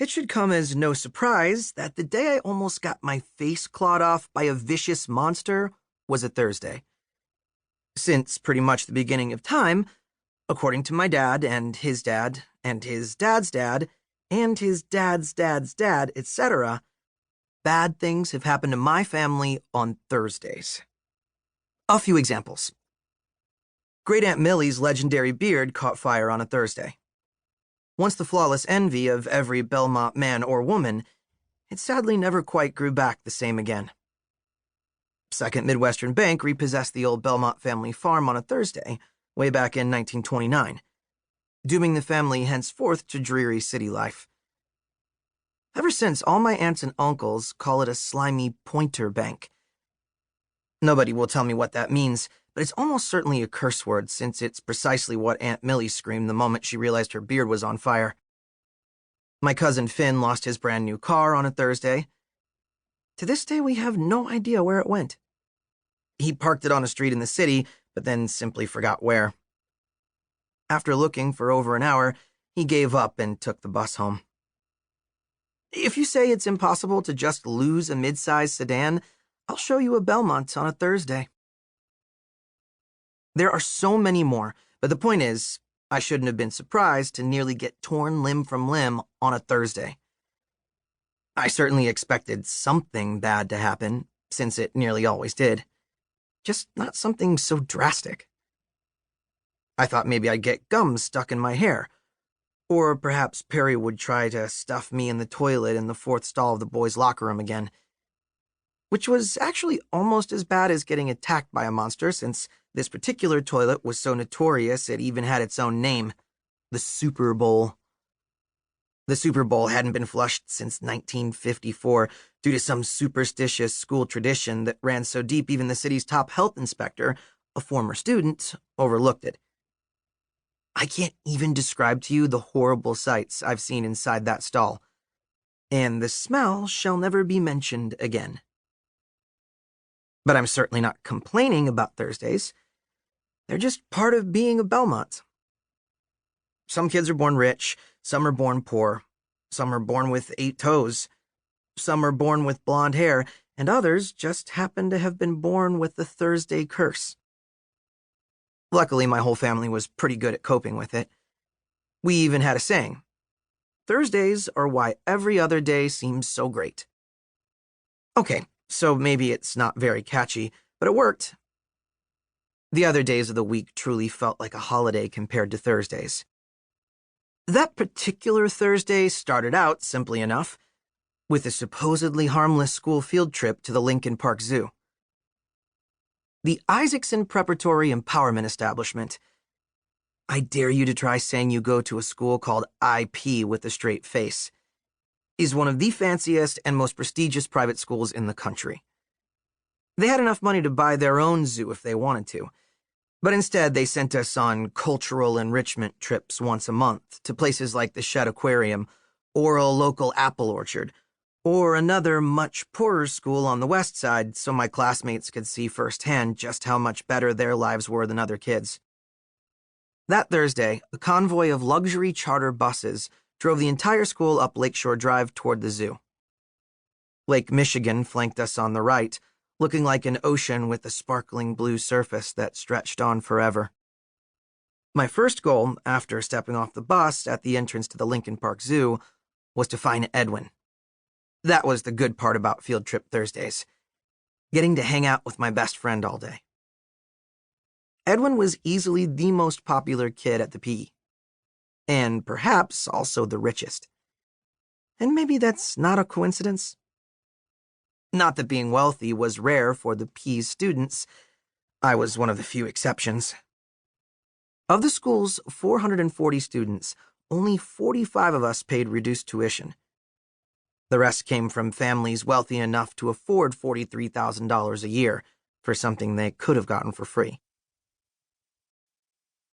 It should come as no surprise that the day I almost got my face clawed off by a vicious monster was a Thursday. Since pretty much the beginning of time, according to my dad and his dad and his dad's dad and his dad's dad's dad, etc., bad things have happened to my family on Thursdays. A few examples. Great Aunt Millie's legendary beard caught fire on a Thursday. Once the flawless envy of every Belmont man or woman, it sadly never quite grew back the same again. Second Midwestern Bank repossessed the old Belmont family farm on a Thursday, way back in 1929, dooming the family henceforth to dreary city life. Ever since, all my aunts and uncles call it a slimy pointer bank. Nobody will tell me what that means, but it's almost certainly a curse word since it's precisely what Aunt Millie screamed the moment she realized her beard was on fire. My cousin Finn lost his brand new car on a Thursday. To this day, we have no idea where it went. He parked it on a street in the city, but then simply forgot where. After looking for over an hour, he gave up and took the bus home. If you say it's impossible to just lose a mid-sized sedan, I'll show you a Belmont on a Thursday. There are so many more, but the point is, I shouldn't have been surprised to nearly get torn limb from limb on a Thursday. I certainly expected something bad to happen, since it nearly always did. Just not something so drastic. I thought maybe I'd get gum stuck in my hair, or perhaps Perry would try to stuff me in the toilet in the fourth stall of the boys' locker room again. Which was actually almost as bad as getting attacked by a monster, since this particular toilet was so notorious it even had its own name, the Super Bowl. The Super Bowl hadn't been flushed since 1954 due to some superstitious school tradition that ran so deep even the city's top health inspector, a former student, overlooked it. I can't even describe to you the horrible sights I've seen inside that stall, and the smell shall never be mentioned again. But I'm certainly not complaining about Thursdays. They're just part of being a Belmont. Some kids are born rich, some are born poor, some are born with 8 toes, some are born with blonde hair, and others just happen to have been born with the Thursday curse. Luckily, my whole family was pretty good at coping with it. We even had a saying: Thursdays are why every other day seems so great. Okay, so maybe it's not very catchy, but it worked. The other days of the week truly felt like a holiday compared to Thursdays. That particular Thursday started out, simply enough, with a supposedly harmless school field trip to the Lincoln Park Zoo. The Isaacson Preparatory Empowerment Establishment. I dare you to try saying you go to a school called IP with a straight face. Is one of the fanciest and most prestigious private schools in the country. They had enough money to buy their own zoo if they wanted to, but instead they sent us on cultural enrichment trips once a month to places like the Shed Aquarium, or a local apple orchard, or another much poorer school on the west side so my classmates could see firsthand just how much better their lives were than other kids. That Thursday, a convoy of luxury charter buses drove the entire school up Lakeshore Drive toward the zoo. Lake Michigan flanked us on the right, looking like an ocean with a sparkling blue surface that stretched on forever. My first goal, after stepping off the bus at the entrance to the Lincoln Park Zoo, was to find Edwin. That was the good part about field trip Thursdays, getting to hang out with my best friend all day. Edwin was easily the most popular kid at the PE. And perhaps also the richest. And maybe that's not a coincidence. Not that being wealthy was rare for the PE's students. I was one of the few exceptions. Of the school's 440 students, only 45 of us paid reduced tuition. The rest came from families wealthy enough to afford $43,000 a year for something they could have gotten for free.